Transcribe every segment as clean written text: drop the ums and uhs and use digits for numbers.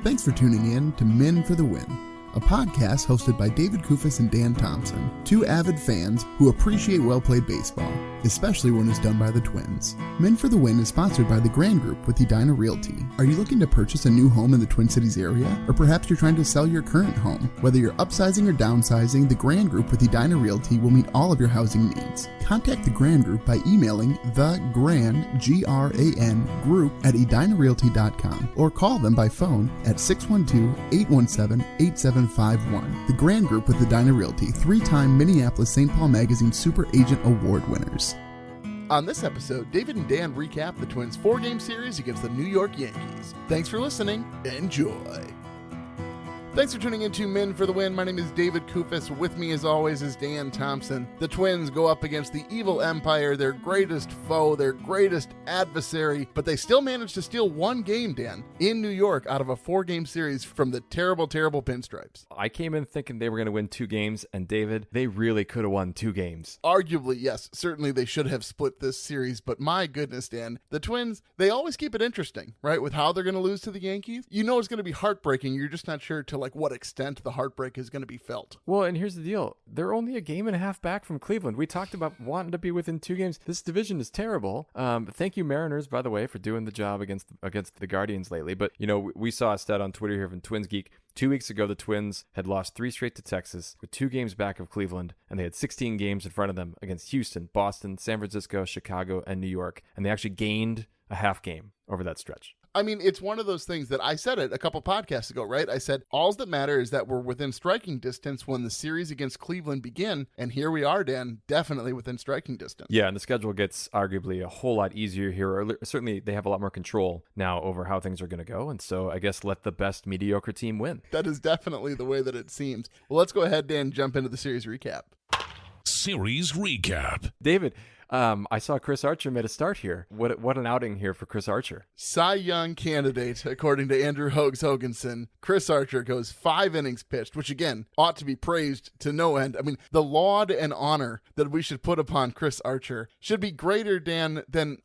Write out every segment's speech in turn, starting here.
Thanks for tuning in to Men for the Win, a podcast hosted by David Kufis and Dan Thompson, two avid fans who appreciate well-played baseball, especially when it's done by the Twins. Men for the Win is sponsored by the Grand Group with Edina Realty. Are you looking to purchase a new home in the Twin Cities area? Or perhaps you're trying to sell your current home? Whether you're upsizing or downsizing, the Grand Group with Edina Realty will meet all of your housing needs. Contact the Grand Group by emailing thegran, G-R-A-N, group at edinarealty.com or call them by phone at 612-817-8751. The Grand Group with Edina Realty, 3-time Minneapolis-St. Paul Magazine Super Agent Award winners. On this episode, David and Dan recap the Twins' 4-game series against the New York Yankees. Thanks for listening. Enjoy. Thanks for tuning in to Men for the Win. My name is David Kufis. With me, as always, is Dan Thompson. The Twins go up against the evil empire, their greatest foe, their greatest adversary, but they still managed to steal one game, Dan, in New York out of a 4-game series from the terrible, terrible Pinstripes. I came in thinking they were going to win 2 games, and David, they really could have won 2 games. Arguably, yes. Certainly they should have split this series, but my goodness, Dan, the Twins, they always keep it interesting, right, with how they're going to lose to the Yankees. You know it's going to be heartbreaking. You're just not sure to what extent the heartbreak is going to be felt. Well, and here's the deal. They're only a game and a half back from Cleveland. We talked about wanting to be within 2 games. This division is terrible. Thank you, Mariners, by the way, for doing the job against the Guardians lately. But, you know, we saw a stat on Twitter here from Twins Geek. 2 weeks ago, the Twins had lost 3 straight to Texas with 2 games back of Cleveland, and they had 16 games in front of them against Houston, Boston, San Francisco, Chicago, and New York. And they actually gained a half game over that stretch. I mean, it's one of those things that I said it a couple podcasts ago, right? I said, all that matters is that we're within striking distance when the series against Cleveland begin. And here we are, Dan, definitely within striking distance. Yeah, and the schedule gets arguably a whole lot easier here. Or certainly, they have a lot more control now over how things are going to go. And so I guess let the best mediocre team win. That is definitely the way that it seems. Well, let's go ahead, Dan, jump into the series recap. Series recap. David, I saw Chris Archer made a start here. What an outing here for Chris Archer. Cy Young candidate, according to Andrew Hogenson. Chris Archer goes 5 innings pitched, which again ought to be praised to no end. I mean, the laud and honor that we should put upon Chris Archer should be greater, Dan, than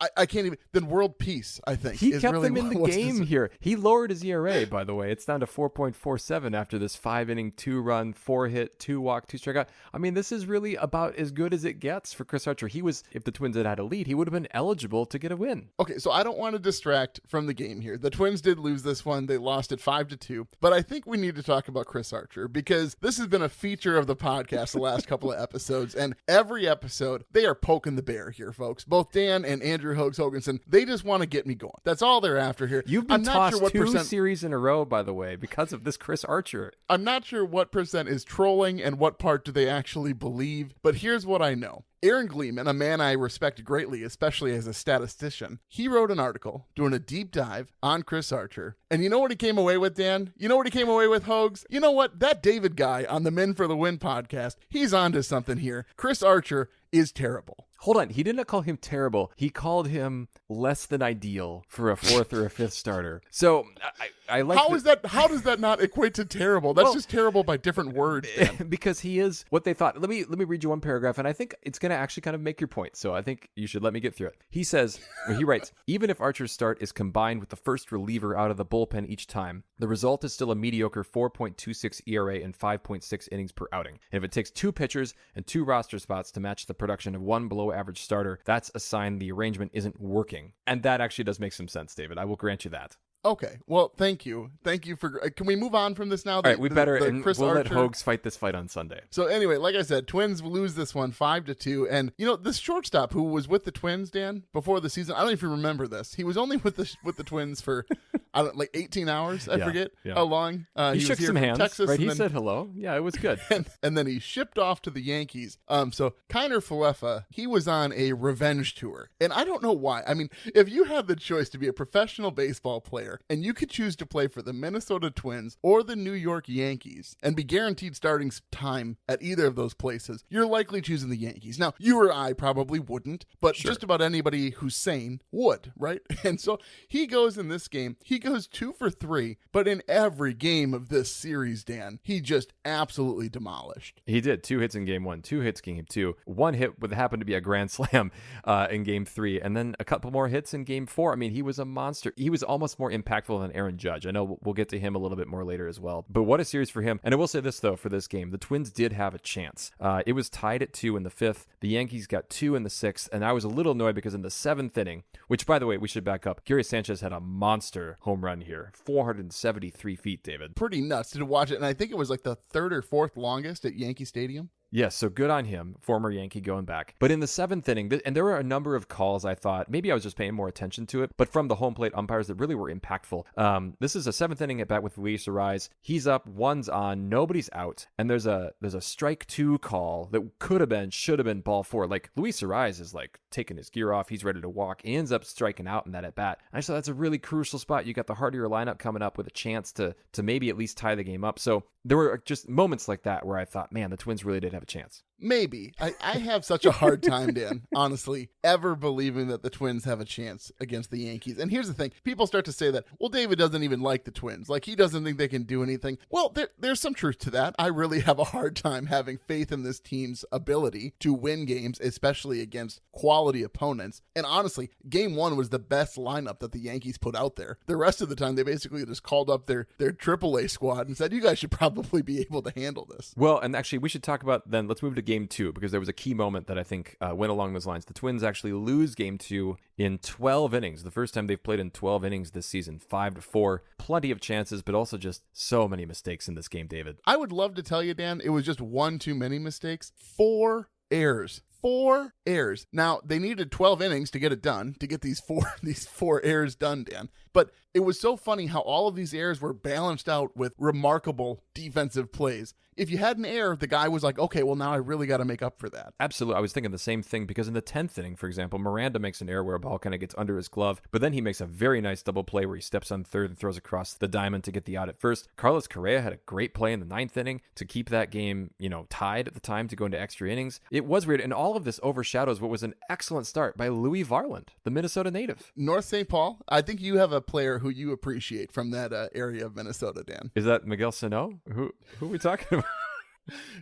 world peace, I think. He kept them in the game here. He lowered his ERA, by the way. It's down to 4.47 after this 5-inning, 2-run, 4-hit, 2-walk, 2-strikeout. I mean, this is really about as good as it gets for Chris Archer. If the Twins had had a lead, he would have been eligible to get a win. Okay, so I don't want to distract from the game here. The Twins did lose this one. They lost it 5-2. But I think we need to talk about Chris Archer because this has been a feature of the podcast the last couple of episodes. And every episode, they are poking the bear here, folks. Both Dan and Andrew Hogenson, they just want to get me going. That's all they're after here. You've been tossed 2 series in a row, by the way, because of this Chris Archer. I'm not sure what percent is trolling and what part do they actually believe. But here's what I know. Aaron Gleeman, a man I respect greatly, especially as a statistician, he wrote an article doing a deep dive on Chris Archer. And you know what he came away with, Dan? You know what he came away with, Hogs? You know what? That David guy on the Men for the Win podcast, he's onto something here. Chris Archer is terrible. Hold on. He didn't call him terrible. He called him less than ideal for a 4th or a 5th starter. So I like How does that not equate to terrible? That's just terrible by different words. Because he is what they thought. Let me read you one paragraph, and I think it's going to actually kind of make your point. So I think you should let me get through it. He says, he writes, even if Archer's start is combined with the first reliever out of the bullpen each time, the result is still a mediocre 4.26 ERA and 5.6 innings per outing. And if it takes 2 pitchers and 2 roster spots to match the production of 1 below average starter, that's a sign the arrangement isn't working. And that actually does make some sense, David. I will grant you that. Okay. Well, thank you. Thank you for... Can we move on from this now? All right, we better... and Chris we'll Archer. let Hogs fight this fight on Sunday. So anyway, like I said, Twins lose this one 5-2. And, you know, this shortstop who was with the Twins, Dan, before the season, I don't know if you remember this. He was only with the Twins for, 18 hours, I forget how long. He was shook here some from hands, Texas, right? He said hello. Yeah, it was good. and then he shipped off to the Yankees. So Kiner Falefa, he was on a revenge tour. And I don't know why. I mean, if you had the choice to be a professional baseball player and you could choose to play for the Minnesota Twins or the New York Yankees and be guaranteed starting time at either of those places, you're likely choosing the Yankees. Now, you or I probably wouldn't, but just about anybody who's sane would, right? And so he goes in this game, he goes 2 for 3, but in every game of this series, Dan, he just absolutely demolished. He did. 2 hits in game 1, 2 hits game 2. 1 hit would happen to be a grand slam in game 3, and then a couple more hits in game 4. I mean, he was a monster. He was almost more impactful than Aaron Judge. I know we'll get to him a little bit more later as well. But what a series for him. And I will say this, though, for this game. The Twins did have a chance. It was tied at 2 in the 5th. The Yankees got 2 in the 6th, and I was a little annoyed because in the 7th inning, which, by the way, we should back up, Gary Sanchez had a monster home run here. 473 feet, David. Pretty nuts to watch it, and I think it was like the 3rd or 4th longest at Yankee Stadium. Yes, so good on him, former Yankee going back. But in the 7th inning, and there were a number of calls I thought, maybe I was just paying more attention to it, but from the home plate umpires that really were impactful. This is a 7th inning at bat with Luis Arraez. He's up, 1's on, nobody's out, and there's a strike 2 call that should have been ball 4. Like, Luis Arraez is like taking his gear off, he's ready to walk. He ends up striking out in that at bat. I thought that's a really crucial spot. You got the heart of your lineup coming up with a chance to maybe at least tie the game up. So there were just moments like that where I thought, man, the Twins really did have a chance. Maybe. I have such a hard time, Dan, honestly, ever believing that the Twins have a chance against the Yankees. And here's the thing. People start to say that, well, David doesn't even like the Twins. Like, he doesn't think they can do anything. Well, there's some truth to that. I really have a hard time having faith in this team's ability to win games, especially against quality opponents. And honestly, game 1 was the best lineup that the Yankees put out there. The rest of the time, they basically just called up their AAA squad and said, you guys should probably be able to handle this. Well, and actually, we should talk about then, let's move to game 2, because there was a key moment that I think went along those lines. The Twins actually lose game 2 in 12 innings. The first time they've played in 12 innings this season, 5-4. Plenty of chances, but also just so many mistakes in this game, David. I would love to tell you, Dan, it was just one too many mistakes. 4 errors. 4 errors. Now, they needed 12 innings to get it done, to get these four errors done, Dan. But it was so funny how all of these errors were balanced out with remarkable defensive plays. If you had an error, the guy was like, okay, well, now I really got to make up for that. Absolutely. I was thinking the same thing because in the 10th inning, for example, Miranda makes an error where a ball kind of gets under his glove, but then he makes a very nice double play where he steps on third and throws across the diamond to get the out at first. Carlos Correa had a great play in the 9th inning to keep that game, tied at the time to go into extra innings. It was weird, and all of this overshadows what was an excellent start by Louis Varland, the Minnesota native. North St. Paul, I think you have a player who you appreciate from that area of Minnesota, Dan. Is that Miguel Sano? Who are we talking about?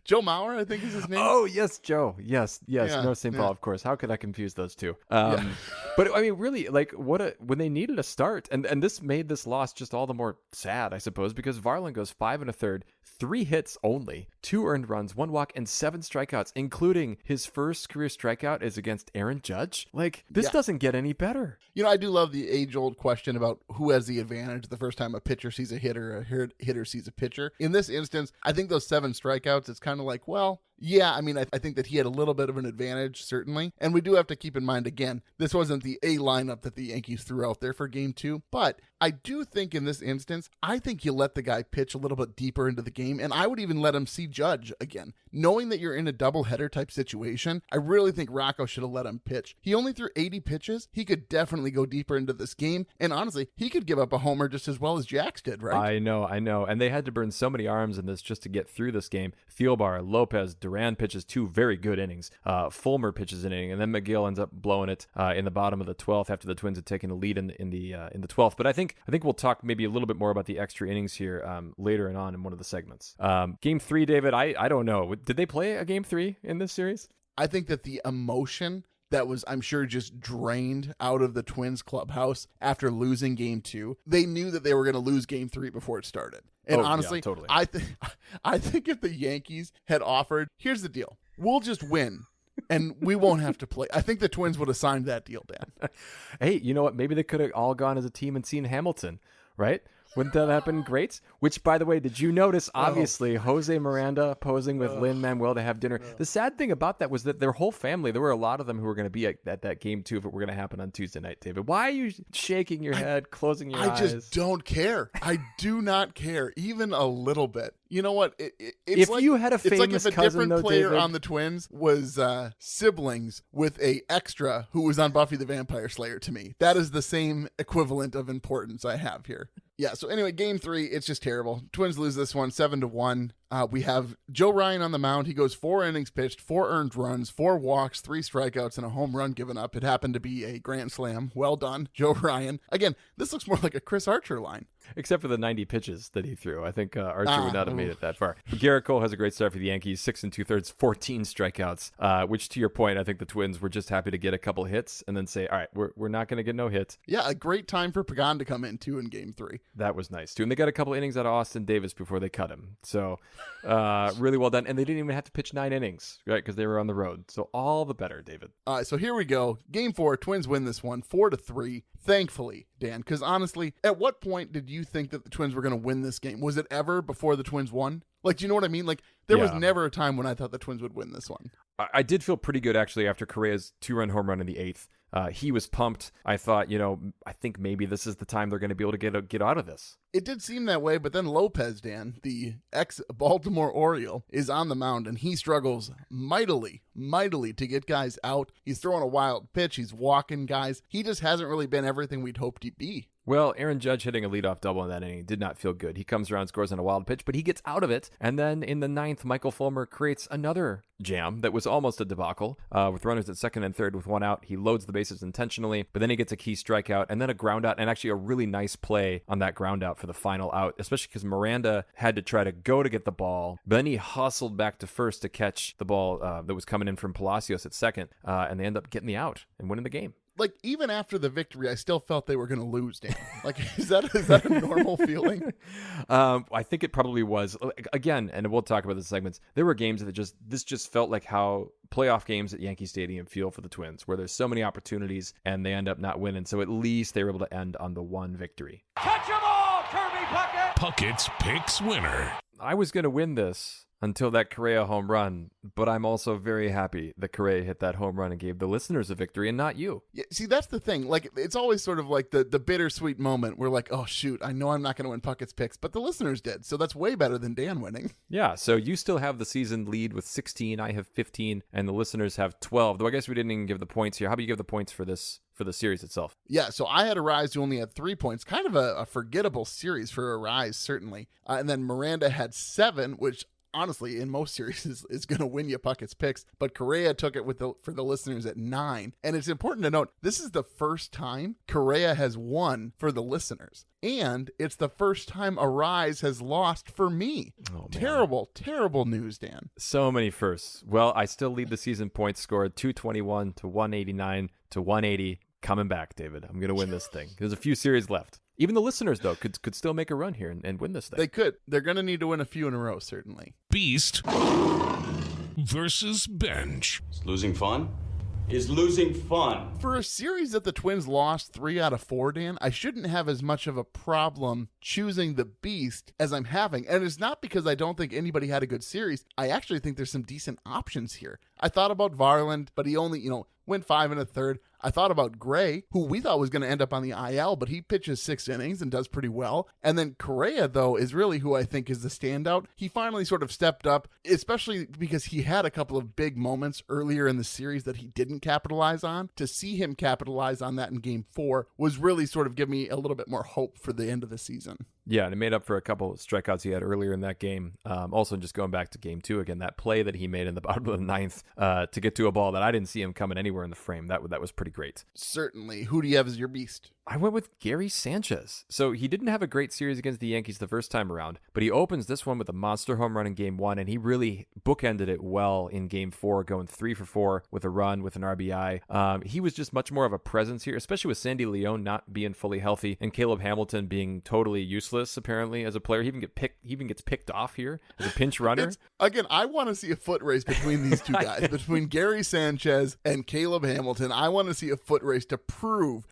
Joe Mauer, I think is his name. Oh, yes, Joe. Yes. Yeah, North St. Paul, of course. How could I confuse those two? But I mean, really, like, when they needed a start, and this made this loss just all the more sad, I suppose, because Varland goes 5 1/3, 3 hits only, 2 earned runs, 1 walk, and 7 strikeouts, including his first career strikeout is against Aaron Judge. Like, this doesn't get any better. I do love the age-old question about who has the advantage the first time a pitcher sees a hitter, a hitter sees a pitcher. In this instance, I think those 7 strikeouts, it's kind of like, well, yeah, I mean, I think that he had a little bit of an advantage, certainly. And we do have to keep in mind, again, this wasn't the A lineup that the Yankees threw out there for game 2. But I do think in this instance, I think you let the guy pitch a little bit deeper into the game. And I would even let him see Judge again. Knowing that you're in a doubleheader type situation, I really think Rocco should have let him pitch. He only threw 80 pitches. He could definitely go deeper into this game. And honestly, he could give up a homer just as well as Jax did, right? I know. And they had to burn so many arms in this just to get through this game. Thielbar, Lopez, Duran pitches 2 very good innings. Fulmer pitches an inning, and then McGill ends up blowing it in the bottom of the 12th after the Twins had taken a lead in the 12th. But I think we'll talk maybe a little bit more about the extra innings here later on in one of the segments. Game 3, David, I don't know. Did they play a game 3 in this series? I think that the emotion that was, I'm sure, just drained out of the Twins clubhouse after losing game 2. They knew that they were going to lose game 3 before it started. And honestly, yeah, totally. I think if the Yankees had offered, here's the deal, we'll just win and we won't have to play, I think the Twins would have signed that deal, Dan. Hey, you know what? Maybe they could have all gone as a team and seen Hamilton, right? Wouldn't that have been great? Which, by the way, did you notice, obviously, Jose Miranda posing with Lin-Manuel to have dinner? The sad thing about that was that their whole family, there were a lot of them who were going to be at that game, too, if it were going to happen on Tuesday night, David. Why are you shaking your head, closing your eyes? I just don't care. I do not care, even a little bit. You know what? It's if like, you had a famous it's like if a cousin, different player David, on the Twins was siblings with a extra who was on Buffy the Vampire Slayer to me. That is the same equivalent of importance I have here. Yeah, so anyway, game 3, it's just terrible. Twins lose this one 7-1. We have Joe Ryan on the mound. He goes 4 innings pitched, 4 earned runs, 4 walks, 3 strikeouts, and a home run given up. It happened to be a grand slam. Well done, Joe Ryan. Again, this looks more like a Chris Archer line. Except for the 90 pitches that he threw. I think Archer would not have made it that far. But Garrett Cole has a great start for the Yankees, 6 2/3, 14 strikeouts, which to your point, I think the Twins were just happy to get a couple hits and then say, all right, we're not going to get no hits. Yeah, a great time for Pagan to come in, too, in Game 3. That was nice, too. And they got a couple innings out of Austin Davis before they cut him. So really well done. And they didn't even have to pitch 9 innings, right, because they were on the road. So all the better, David. All right, so here we go. Game 4, Twins win this one, 4-3. Thankfully, Dan, because honestly, at what point did you think that the Twins were going to win this game? Was it ever before the Twins won? Like, do you know what I mean? Like, there was never a time when I thought the Twins would win this one. I did feel pretty good, actually, after Correa's 2-run home run in the 8th. He was pumped. I thought, I think maybe this is the time they're going to be able to get out of this. It did seem that way, but then Lopez, Dan, the ex-Baltimore Oriole, is on the mound, and he struggles mightily to get guys out. He's throwing a wild pitch. He's walking guys. He just hasn't really been everything we'd hoped he'd be. Well, Aaron Judge hitting a leadoff double in that inning did not feel good. He comes around, scores on a wild pitch, but he gets out of it. And then in the 9th, Michael Fulmer creates another jam that was almost a debacle with runners at second and third with 1 out. He loads the bases intentionally, but then he gets a key strikeout and then a ground out, and actually a really nice play on that ground out for the final out, especially because Miranda had to try to go to get the ball, but then he hustled back to first to catch the ball that was coming in from Palacios at second, and they end up getting the out and winning the game. Like, even after the victory, I still felt they were going to lose, Dan. Like, is that a normal feeling? I think it probably was. Again, and we'll talk about the segments, there were games that this just felt like how playoff games at Yankee Stadium feel for the Twins, where there's so many opportunities and they end up not winning. So at least they were able to end on the one victory. Catch 'em all, Kirby Puckett! Puckett's Picks winner. I was going to win this until that Correa home run, but I'm also very happy that Correa hit that home run and gave the listeners a victory and not you. Yeah, see, that's the thing. Like, it's always sort of like the bittersweet moment where, like, oh, shoot, I know I'm not going to win Puckett's Picks, but the listeners did, so that's way better than Dan winning. Yeah, so you still have the season lead with 16, I have 15, and the listeners have 12, though I guess we didn't even give the points here. How about you give the points for this? For the series itself? Yeah, so I had Arise who only had 3 points. Kind of a forgettable series for Arise, certainly. And then Miranda had 7, which honestly, in most series, is going to win you Puckett's Picks. But Correa took it for the listeners at 9. And it's important to note, this is the first time Correa has won for the listeners. And it's the first time Arise has lost for me. Oh, terrible news, Dan. So many firsts. Well, I still lead the season points scored 221 to 189 to 180. Coming back, David. I'm going to win this thing. There's a few series left. Even the listeners, though, could still make a run here and win this thing. They could. They're going to need to win a few in a row, certainly. Beast versus Bench. Is losing fun? Is losing fun. For a series that the Twins lost 3 out of 4, Dan, I shouldn't have as much of a problem choosing the Beast as I'm having. And it's not because I don't think anybody had a good series. I actually think there's some decent options here. I thought about Varland, but he only, went 5 1/3. I thought about Gray, who we thought was going to end up on the IL, but he pitches 6 innings and does pretty well. And then Correa, though, is really who I think is the standout. He finally sort of stepped up, especially because he had a couple of big moments earlier in the series that he didn't capitalize on. To see him capitalize on that in Game 4 was really sort of give me a little bit more hope for the end of the season. Yeah, and it made up for a couple of strikeouts he had earlier in that game. Also, just going back to Game 2 again, that play that he made in the bottom of the 9th to get to a ball that I didn't see him coming anywhere in the frame. That was pretty great. Certainly. Who do you have as your Beast? I went with Gary Sanchez. So he didn't have a great series against the Yankees the first time around, but he opens this one with a monster home run in Game 1, and he really bookended it well in Game 4, going 3 for 4 with a run, with an RBI. He was just much more of a presence here, especially with Sandy Leon not being fully healthy and Caleb Hamilton being totally useless, apparently, as a player. He even gets picked off here as a pinch runner. Again, I want to see a foot race between these two guys, between Gary Sanchez and Caleb Hamilton. I want to see a foot race to prove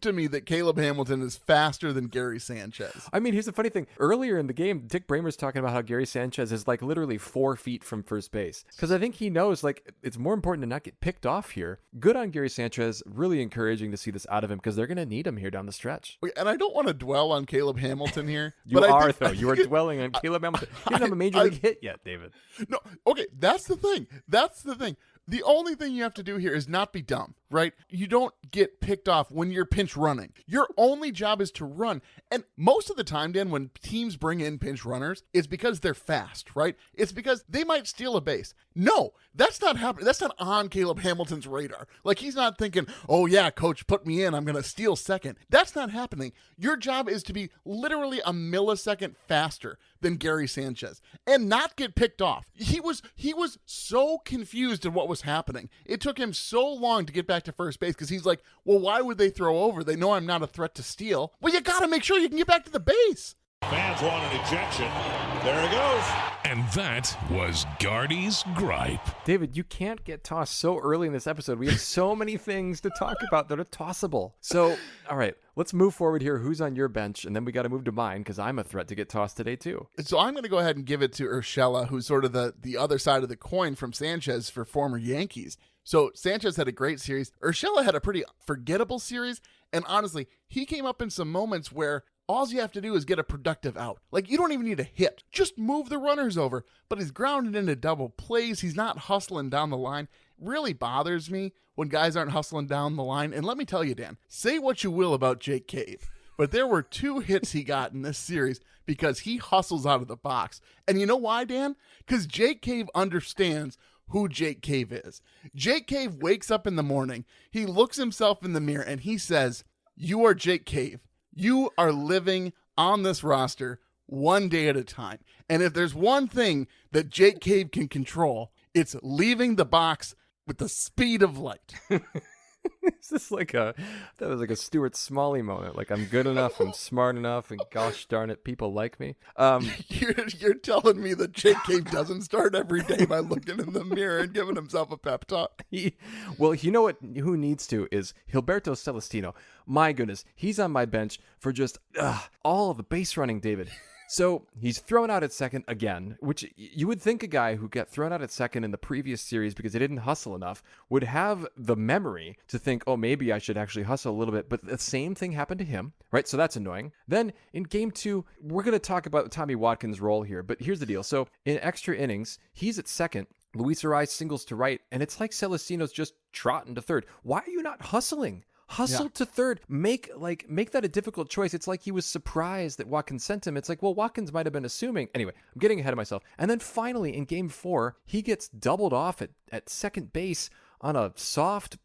to me that Caleb Hamilton is faster than Gary Sanchez. I mean, here's the funny thing. Earlier in the game, Dick Bramer's talking about how Gary Sanchez is like literally 4 feet from first base. Because I think he knows like it's more important to not get picked off here. Good on Gary Sanchez. Really encouraging to see this out of him because they're going to need him here down the stretch. And I don't want to dwell on Caleb Hamilton here. You are, though. You are dwelling on Caleb Hamilton. He doesn't have a major league hit yet, David. No, okay, that's the thing. The only thing you have to do here is not be dumb, right? You don't get picked off when you're pinch running. Your only job is to run. And most of the time, Dan, when teams bring in pinch runners, it's because they're fast, right? It's because they might steal a base. No, that's not happening. That's not on Caleb Hamilton's radar. Like, he's not thinking, oh yeah, coach, put me in. I'm going to steal second. That's not happening. Your job is to be literally a millisecond faster than Gary Sanchez and not get picked off. He was so confused at what was happening. It took him so long to get back to first base because he's like, well, why would they throw over? They know I'm not a threat to steal. Well, you got to make sure you can get back to the base. Fans want an ejection. There it goes. And that was Gardy's gripe. David, you can't get tossed so early in this episode. We have so many things to talk about that are tossable. So, all right, let's move forward here. Who's on your bench? And then we got to move to mine because I'm a threat to get tossed today too. So I'm going to go ahead and give it to Urshela, who's sort of the other side of the coin from Sanchez for former Yankees. So Sanchez had a great series. Urshela had a pretty forgettable series. And honestly, he came up in some moments where all you have to do is get a productive out. Like, you don't even need a hit. Just move the runners over. But he's grounded into double plays. He's not hustling down the line. Really bothers me when guys aren't hustling down the line. And let me tell you, Dan, say what you will about Jake Cave, but there were 2 hits he got in this series because he hustles out of the box. And you know why, Dan? Because Jake Cave understands who Jake Cave is. Jake Cave wakes up in the morning, he looks himself in the mirror, and he says, you are Jake Cave. You are living on this roster one day at a time. And if there's one thing that Jake Cave can control, it's leaving the box with the speed of light. Is this that was like a Stuart Smalley moment. Like, I'm good enough, I'm smart enough, and gosh darn it, people like me. You're telling me that Jake Cave doesn't start every day by looking in the mirror and giving himself a pep talk? Well, you know what? Who needs to is Gilberto Celestino. My goodness, he's on my bench for just all of the base running, David. So he's thrown out at second again, which you would think a guy who got thrown out at second in the previous series because he didn't hustle enough would have the memory to think, oh, maybe I should actually hustle a little bit. But the same thing happened to him, right? So that's annoying. Then in game 2, we're going to talk about Tommy Watkins' role here. But here's the deal. So in extra innings, he's at second. Luis Ariz singles to right, and it's like Celestino's just trotting to third. Why are you not hustling? Hustle to third. Make that a difficult choice. It's like he was surprised that Watkins sent him. It's like, well, Watkins might have been assuming. Anyway, I'm getting ahead of myself. And then finally in game 4, he gets doubled off at second base on a soft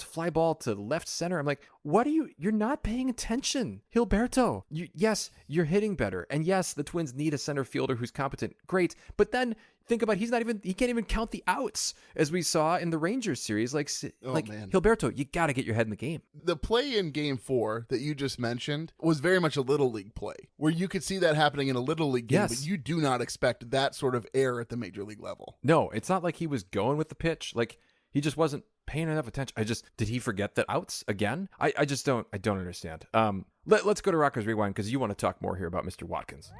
fly ball to left center. I'm like, you're not paying attention, Gilberto. Yes, you're hitting better. And yes, the Twins need a center fielder who's competent. Great. But then think about, he can't even count the outs as we saw in the Rangers series. Man. Gilberto, you got to get your head in the game. The play in game 4 that you just mentioned was very much a little league play where you could see that happening in a little league game, but you do not expect that sort of air at the major league level. No, it's not like he was going with the pitch. Like, he just wasn't paying enough attention. Did he forget that outs again? I don't understand. Let's go to Rocco's Rewind because you want to talk more here about Mr. Watkins.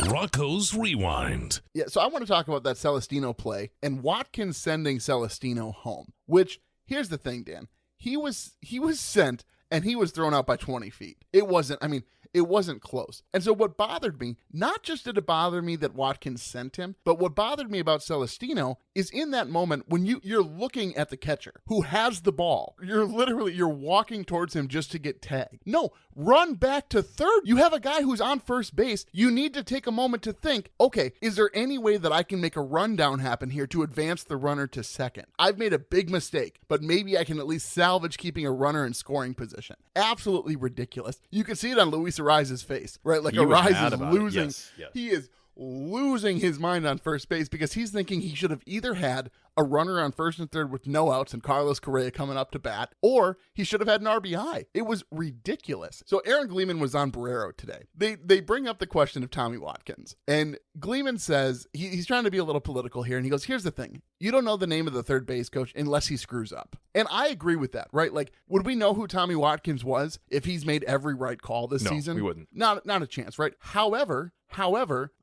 Rocco's Rewind. Yeah, so I want to talk about that Celestino play and Watkins sending Celestino home, which, here's the thing, Dan. He was sent and he was thrown out by 20 feet. It wasn't close. And so what bothered me, not just did it bother me that Watkins sent him, but what bothered me about Celestino is in that moment when you're looking at the catcher who has the ball, you're walking towards him just to get tagged. No, run back to third. You have a guy who's on first base. You need to take a moment to think, okay, is there any way that I can make a rundown happen here to advance the runner to second? I've made a big mistake, but maybe I can at least salvage keeping a runner in scoring position. Absolutely ridiculous. You can see it on Luis Ariz's face, right? Like, Ariz is losing. Yes. He is losing his mind on first base because he's thinking he should have either had a runner on first and third with no outs and Carlos Correa coming up to bat, or he should have had an RBI. It was ridiculous. So Aaron Gleeman was on Barrero today. They bring up the question of Tommy Watkins, and Gleeman says he's trying to be a little political here, and he goes, here's the thing. You don't know the name of the third base coach unless he screws up. And I agree with that, right? Like, would we know who Tommy Watkins was if he's made every right call this season? No, we wouldn't. Not a chance, right? However,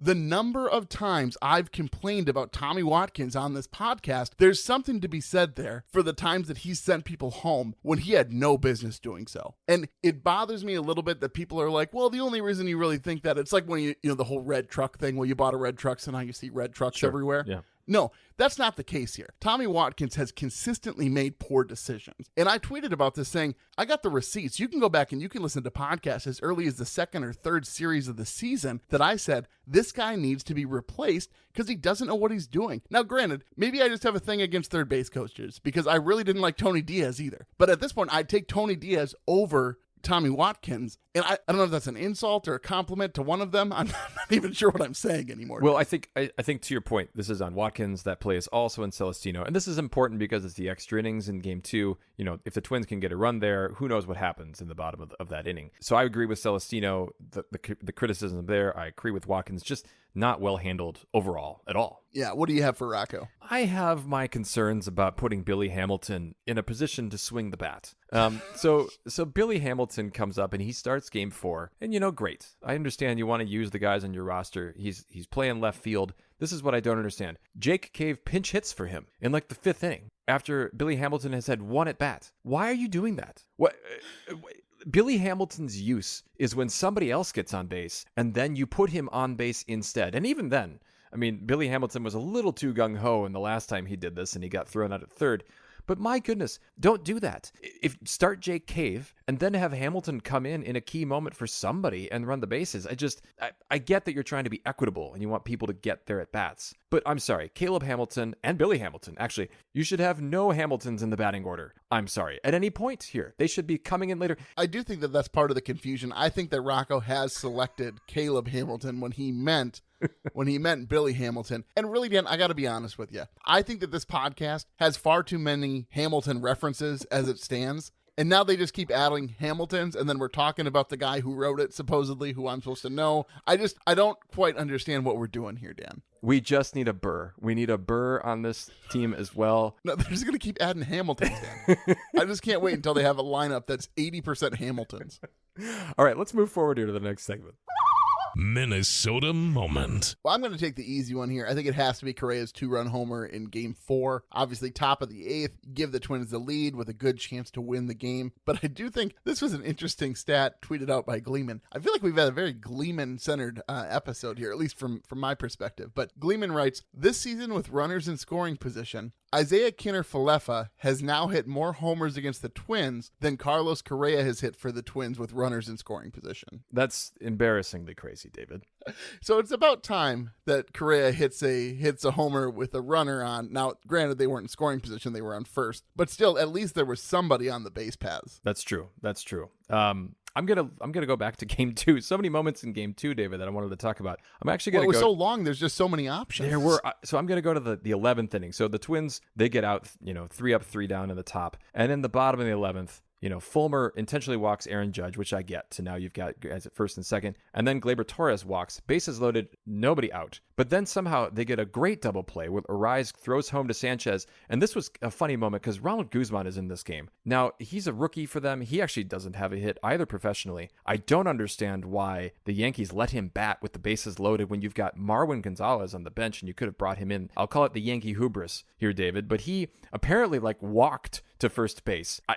the number of times I've complained about Tommy Watkins on this podcast, there's something to be said there for the times that he sent people home when he had no business doing so. And it bothers me a little bit that people are like, well, the only reason you really think that, it's like when you know, the whole red truck thing, well, you bought a red truck, so now you see red trucks everywhere. Yeah. No, that's not the case here. Tommy Watkins has consistently made poor decisions. And I tweeted about this saying, I got the receipts. You can go back and you can listen to podcasts as early as the second or third series of the season that I said, this guy needs to be replaced because he doesn't know what he's doing. Now, granted, maybe I just have a thing against third base coaches because I really didn't like Tony Diaz either. But at this point, I'd take Tony Diaz over Tommy Watkins, and I don't know if that's an insult or a compliment to one of them. I'm not even sure what I'm saying anymore. Well, I think to your point, this is on Watkins. That play is also in Celestino, and this is important because it's the extra innings in Game 2. You know, if the Twins can get a run there, who knows what happens in the bottom of that inning. So I agree with Celestino. The criticism there, I agree with Watkins. Just not well handled overall at all. Yeah, what do you have for Rocco? I have my concerns about putting Billy Hamilton in a position to swing the bat. So Billy Hamilton comes up and he starts Game 4, and great. I understand you want to use the guys on your roster. He's playing left field. This is what I don't understand. Jake Cave pinch hits for him in like the 5th inning after Billy Hamilton has had one at bat. Why are you doing that? What? Billy Hamilton's use is when somebody else gets on base and then you put him on base instead. And even then, I mean, Billy Hamilton was a little too gung-ho in the last time he did this and he got thrown out at third. But my goodness, don't do that. Start Jake Cave and then have Hamilton come in a key moment for somebody and run the bases. I get that you're trying to be equitable and you want people to get their at-bats. But I'm sorry, Caleb Hamilton and Billy Hamilton, actually, you should have no Hamiltons in the batting order. I'm sorry. At any point here, they should be coming in later. I do think that that's part of the confusion. I think that Rocco has selected Caleb Hamilton when he meant Billy Hamilton. And really, Dan, I got to be honest with you. I think that this podcast has far too many Hamilton references as it stands. And now they just keep adding Hamiltons, and then we're talking about the guy who wrote it, supposedly, who I'm supposed to know. I don't quite understand what we're doing here, Dan. We just need a Burr. We need a Burr on this team as well. No, they're just going to keep adding Hamiltons, Dan. I just can't wait until they have a lineup that's 80% Hamiltons. All right, let's move forward here to the next segment. Minnesota moment. Well, I'm going to take the easy one here. I think it has to be Correa's 2-run homer in Game 4. Obviously, top of the 8th, give the Twins the lead with a good chance to win the game. But I do think this was an interesting stat tweeted out by Gleeman. I feel like we've had a very Gleeman-centered episode here, at least from my perspective. But Gleeman writes, this season with runners in scoring position, Isaiah Kinner-Falefa has now hit more homers against the Twins than Carlos Correa has hit for the Twins with runners in scoring position. That's embarrassingly crazy, David. So it's about time that Correa hits a homer with a runner on. Now, granted, they weren't in scoring position; they were on first, but still, at least there was somebody on the base paths. That's true. I'm gonna go back to Game 2. So many moments in Game 2, David, that I wanted to talk about. I'm actually gonna go. It was so long. There's just so many options. There were. So I'm gonna go to the 11th inning. So the Twins, they get out, 3 up, 3 down in the top, and in the bottom of the 11th. Fulmer intentionally walks Aaron Judge, which I get. So now you've got guys at first and second. And then Gleyber Torres walks, bases loaded, nobody out. But then somehow they get a great double play where Arise throws home to Sanchez. And this was a funny moment because Ronald Guzman is in this game. Now, he's a rookie for them. He actually doesn't have a hit either professionally. I don't understand why the Yankees let him bat with the bases loaded when you've got Marwin Gonzalez on the bench and you could have brought him in. I'll call it the Yankee hubris here, David. But he apparently walked to first base. I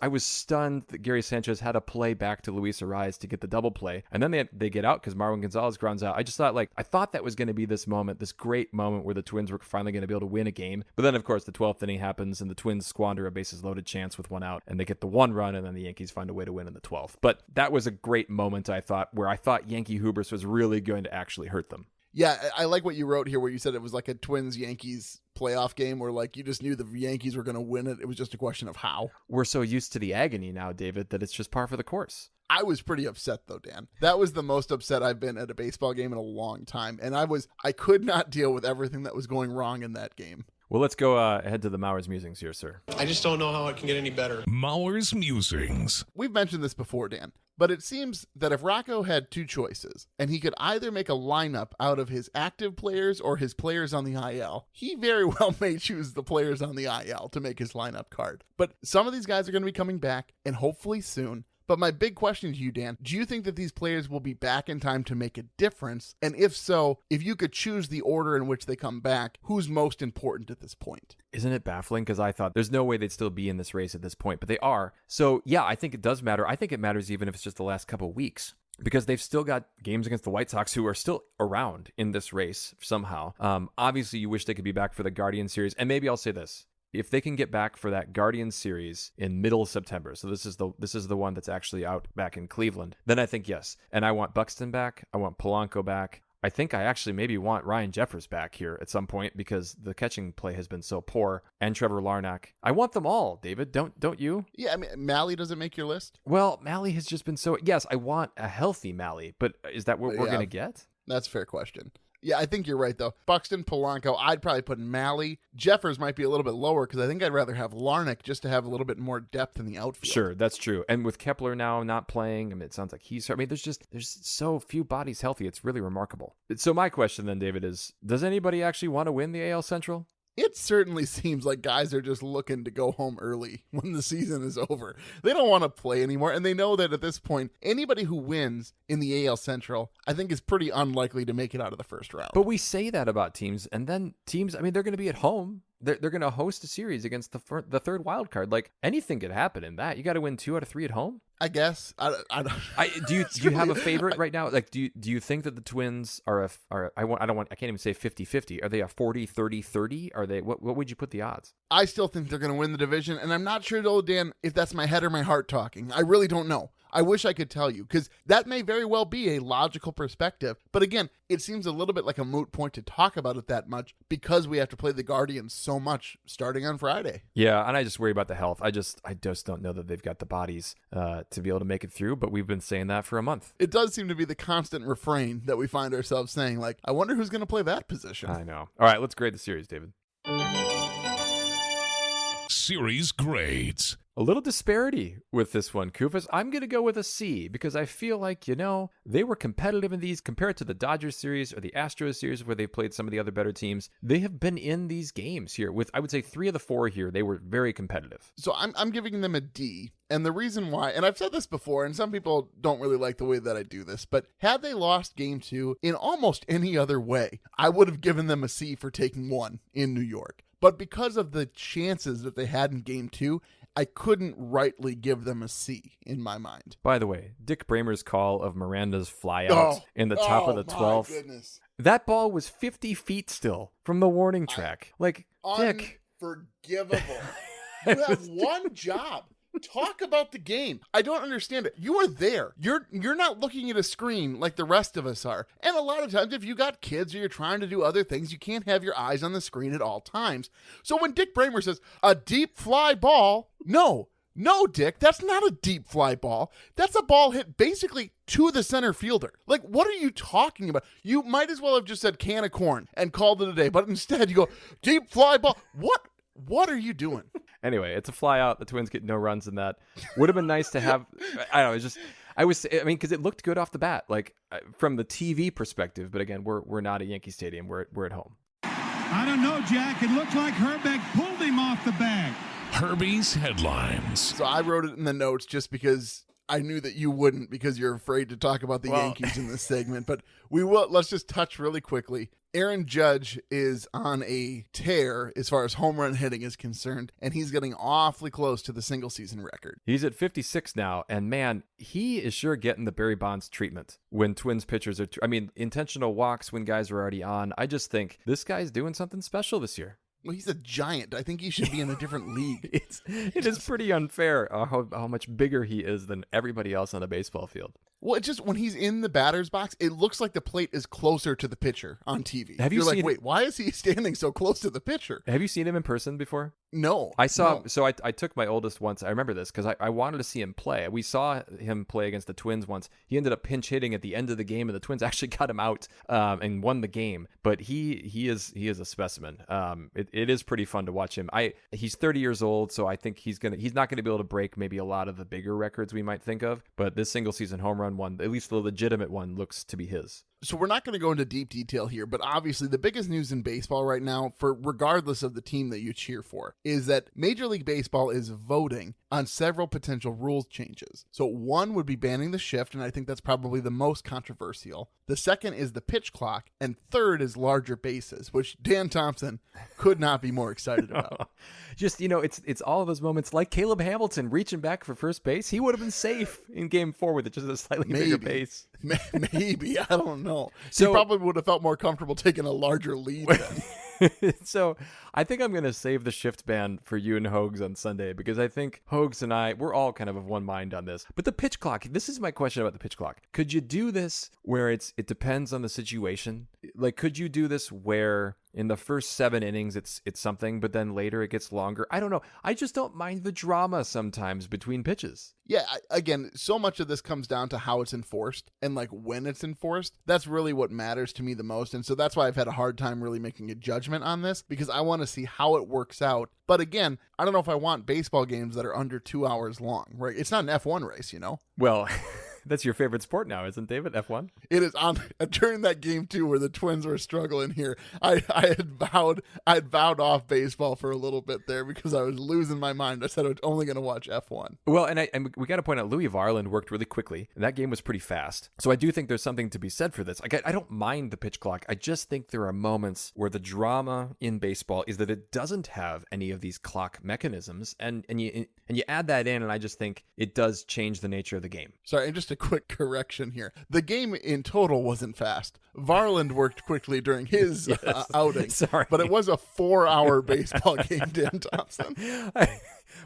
was stunned that Gary Sanchez had to play back to Luis Arise to get the double play. And then they get out because Marwin Gonzalez grounds out. I just thought I thought that was going to be this moment, this great moment where the Twins were finally going to be able to win a game. But then, of course, the 12th inning happens and the Twins squander a bases loaded chance with 1 out and they get the 1 run and then the Yankees find a way to win in the 12th. But that was a great moment, I thought, where I thought Yankee hubris was really going to actually hurt them. Yeah, I like what you wrote here where you said it was like a Twins-Yankees playoff game where you just knew the Yankees were going to win it. It was just a question of how. We're so used to the agony now, David, that it's just par for the course. I was pretty upset though, Dan. That was the most upset I've been at a baseball game in a long time. And I could not deal with everything that was going wrong in that game. Well, let's go ahead to the Mauer's Musings here, sir. I just don't know how it can get any better. Mauer's Musings. We've mentioned this before, Dan, but it seems that if Rocco had 2 choices and he could either make a lineup out of his active players or his players on the IL, he very well may choose the players on the IL to make his lineup card. But some of these guys are going to be coming back, and hopefully soon. But my big question to you, Dan, do you think that these players will be back in time to make a difference? And if so, if you could choose the order in which they come back, who's most important at this point? Isn't it baffling? Because I thought there's no way they'd still be in this race at this point, but they are. So yeah, I think it does matter. I think it matters even if it's just the last couple of weeks. because they've still got games against the White Sox, who are still around in this race somehow. Obviously, you wish they could be back for the Guardians series. And maybe I'll say this. If they can get back for that Guardians series in middle of September, so this is the one that's actually out back in Cleveland, then I think yes. And I want Buxton back. I want Polanco back. I think I actually maybe want Ryan Jeffers back here at some point because the catching play has been so poor, and Trevor Larnach. I want them all, David. Don't you? Yeah, I mean, Malley doesn't make your list? Well, Malley has just been so... Yes, I want a healthy Malley, but is that what we're going to get? That's a fair question. Yeah, I think you're right, though. Buxton, Polanco, I'd probably put Malley. Jeffers might be a little bit lower because I think I'd rather have Larnach just to have a little bit more depth in the outfield. Sure, that's true. And with Kepler now not playing, I mean, it sounds like he's... I mean, there's so few bodies healthy. It's really remarkable. So my question then, David, is does anybody actually want to win the AL Central? It certainly seems like guys are just looking to go home early when the season is over. They don't want to play anymore, and they know that at this point, anybody who wins in the AL Central, I think, is pretty unlikely to make it out of the first round. But we say that about teams, and then teams, I mean, they're going to be at home. They're going to host a series against the third wild card. Like, anything could happen in that. You got to win 2 out of 3 at home. I guess. Do you have a favorite right now? Like, do you think that the Twins are I can't even say 50-50. Are they a 40-30-30? Are they what would you put the odds? I still think they're going to win the division, and I'm not sure though, Dan, if that's my head or my heart talking. I really don't know. I wish I could tell you, because that may very well be a logical perspective. But again, it seems a little bit like a moot point to talk about it that much because we have to play the Guardians so much starting on Friday. Yeah, and I just worry about the health. I just don't know that they've got the bodies to be able to make it through, but we've been saying that for a month. It does seem to be the constant refrain that we find ourselves saying, like, I wonder who's going to play that position. I know. All right, let's grade the series, David. Series grades. A little disparity with this one, Kufas. I'm going to go with a C because I feel like, they were competitive in these compared to the Dodgers series or the Astros series where they've played some of the other better teams. They have been in these games here with, I would say, 3 of the 4 here. They were very competitive. So I'm giving them a D. And the reason why, and I've said this before, and some people don't really like the way that I do this, but had they lost game 2 in almost any other way, I would have given them a C for taking 1 in New York. But because of the chances that they had in game 2, I couldn't rightly give them a C in my mind. By the way, Dick Bramer's call of Miranda's flyout in the top of the 12th. Goodness. That ball was 50 feet still from the warning track. Dick. Unforgivable. You have one job. Talk about the game. I don't understand it. You are there. You're not looking at a screen like the rest of us are. And a lot of times, if you got kids or you're trying to do other things, you can't have your eyes on the screen at all times. So when Dick Bramer says, a deep fly ball, no, Dick, that's not a deep fly ball. That's a ball hit basically to the center fielder. Like, what are you talking about? You might as well have just said can of corn and called it a day. But instead, you go, deep fly ball. What are you doing? Anyway, it's a fly out. The Twins get no runs in that. Would have been nice to have. I don't know. Because it looked good off the bat, like from the TV perspective. But again, we're not at Yankee Stadium. We're at home. I don't know, Jack. It looked like Herbeck pulled him off the bag. Herbie's headlines. So I wrote it in the notes just because I knew that you wouldn't, because you're afraid to talk about the Yankees in this segment. But we will. Let's just touch really quickly. Aaron Judge is on a tear as far as home run hitting is concerned, and he's getting awfully close to the single season record. He's at 56 now, and man, he is sure getting the Barry Bonds treatment when Twins pitchers are, intentional walks when guys are already on. I just think this guy's doing something special this year. Well, he's a giant. I think he should be in a different league. It is pretty unfair how much bigger he is than everybody else on a baseball field. Well, it just, when he's in the batter's box, it looks like the plate is closer to the pitcher on TV. You're like, wait, why is he standing so close to the pitcher? Have you seen him in person before? No. I saw, so I took my oldest once. I remember this because I wanted to see him play. We saw him play against the Twins once. He ended up pinch hitting at the end of the game, and the Twins actually got him out and won the game. But he is a specimen. It is pretty fun to watch him. He's 30 years old, so I think he's not gonna be able to break maybe a lot of the bigger records we might think of. But this single season home run one, at least the legitimate one, looks to be his. So we're not going to go into deep detail here, but obviously the biggest news in baseball right now, for regardless of the team that you cheer for, is that Major League Baseball is voting on several potential rules changes. So one would be banning the shift, and I think that's probably the most controversial. The second is the pitch clock, and third is larger bases, which Dan Thompson could not be more excited about. Just, it's all of those moments like Caleb Hamilton reaching back for first base. He would have been safe in game 4 with just a slightly bigger base. Maybe. I don't know. So, he probably would have felt more comfortable taking a larger lead then. So I think I'm going to save the shift ban for you and Hoges on Sunday, because I think Hoges and I, we're all kind of one mind on this. But the pitch clock, this is my question about the pitch clock. Could you do this where it depends on the situation? Like, could you do this where in the first 7 innings it's something, but then later it gets longer? I don't know. I just don't mind the drama sometimes between pitches. Yeah, again, so much of this comes down to how it's enforced and like when it's enforced. That's really what matters to me the most. And so that's why I've had a hard time really making a judgment on this, because I want to see how it works out. But again, I don't know if I want baseball games that are under 2 hours long, right? It's not an F1 race, you know? Well, that's your favorite sport now, isn't David? F1? It is. During that game too, where the Twins were struggling here, I had vowed off baseball for a little bit there because I was losing my mind. I said I was only going to watch F1. Well, and we got to point out, Louis Varland worked really quickly, and that game was pretty fast. So I do think there's something to be said for this. I don't mind the pitch clock. I just think there are moments where the drama in baseball is that it doesn't have any of these clock mechanisms, and you add that in, and I just think it does change the nature of the game. Sorry, and just a quick correction here. The game in total wasn't fast. Varland worked quickly during his outing. Sorry. But it was a 4-hour baseball game, Dan Thompson.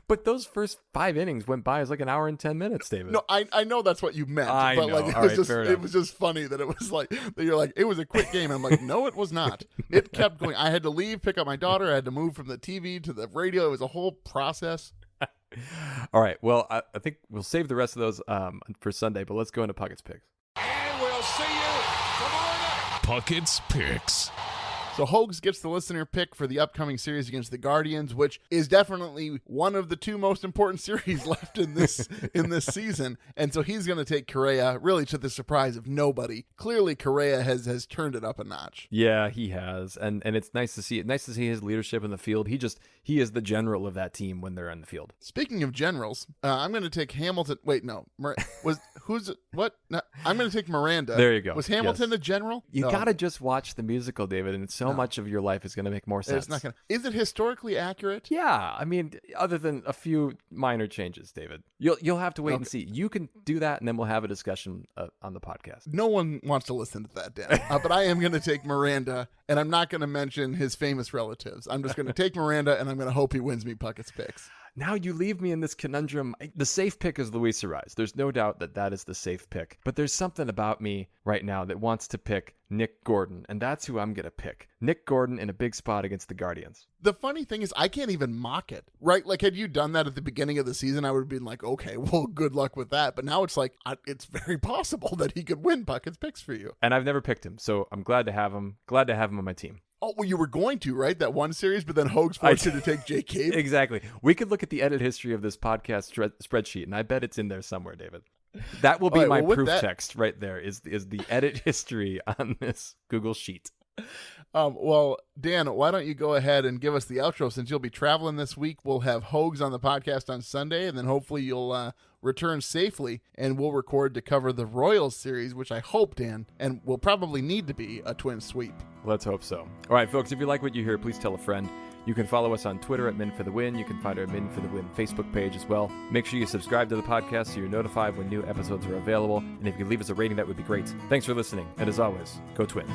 But those first 5 innings went by as like an hour and 10 minutes, David. No, I know that's what you meant. I but know. like It was just funny that it was like that you're like, it was a quick game. I'm like, no, it was not. It kept going. I had to leave, pick up my daughter. I had to move from the TV to the radio. It was a whole process. All right. Well, I think we'll save the rest of those for Sunday, but let's go into Puckett's picks. And we'll see you tomorrow night. Puckett's Picks. So Hoges gets the listener pick for the upcoming series against the Guardians, which is definitely one of the 2 most important series left in this season. And so he's going to take Correa, really to the surprise of nobody. Clearly, Correa has turned it up a notch. Yeah, he has, and it's nice to see it. Nice to see his leadership in the field. He is the general of that team when they're on the field. Speaking of generals, I'm going to take Hamilton. Wait, no, what? No, I'm going to take Miranda. There you go. Was Hamilton a general? You gotta just watch the musical, David, and it's so much of your life is going to make more sense. It's not gonna. Is it historically accurate? Yeah, I mean, other than a few minor changes, David, you'll have to wait and see. You can do that, and then we'll have a discussion on the podcast. No one wants to listen to that, Dan. But I am going to take Miranda, and I'm not going to mention his famous relatives. I'm just going to take Miranda, and I'm going to hope he wins me Puckett's picks. Now you leave me in this conundrum. The safe pick is Luis Arraez. There's no doubt that is the safe pick. But there's something about me right now that wants to pick Nick Gordon, and that's who I'm going to pick. Nick Gordon in a big spot against the Guardians. The funny thing is, I can't even mock it, right? Like, had you done that at the beginning of the season, I would have been like, okay, well, good luck with that. But now it's like, it's very possible that he could win Puckett's picks for you. And I've never picked him, so I'm glad to have him. Glad to have him on my team. Oh, well, you were going to, right? That one series, but then Hoges forced you to take Jake Cave. Exactly. We could look at the edit history of this podcast spreadsheet, and I bet it's in there somewhere, David. That will be my proof text right there, is the edit history on this Google Sheet. Well, Dan, why don't you go ahead and give us the outro? Since you'll be traveling this week, we'll have Hoges on the podcast on Sunday, and then hopefully you'll return safely, and we'll record to cover the Royals series, which I hope, Dan, and will probably need to be a twin sweep. Let's hope so. All right, folks, if you like what you hear, please tell a friend. You can follow us on Twitter at Men for the Win. You can find our Men for the Win Facebook page as well. Make sure you subscribe to the podcast so you're notified when new episodes are available. And if you could leave us a rating, that would be great. Thanks for listening. And as always, go Twins.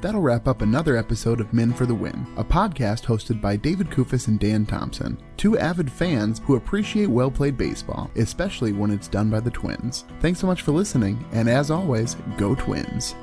That'll wrap up another episode of Men for the Win, a podcast hosted by David Kufis and Dan Thompson, 2 avid fans who appreciate well-played baseball, especially when it's done by the Twins. Thanks so much for listening, and as always, go Twins.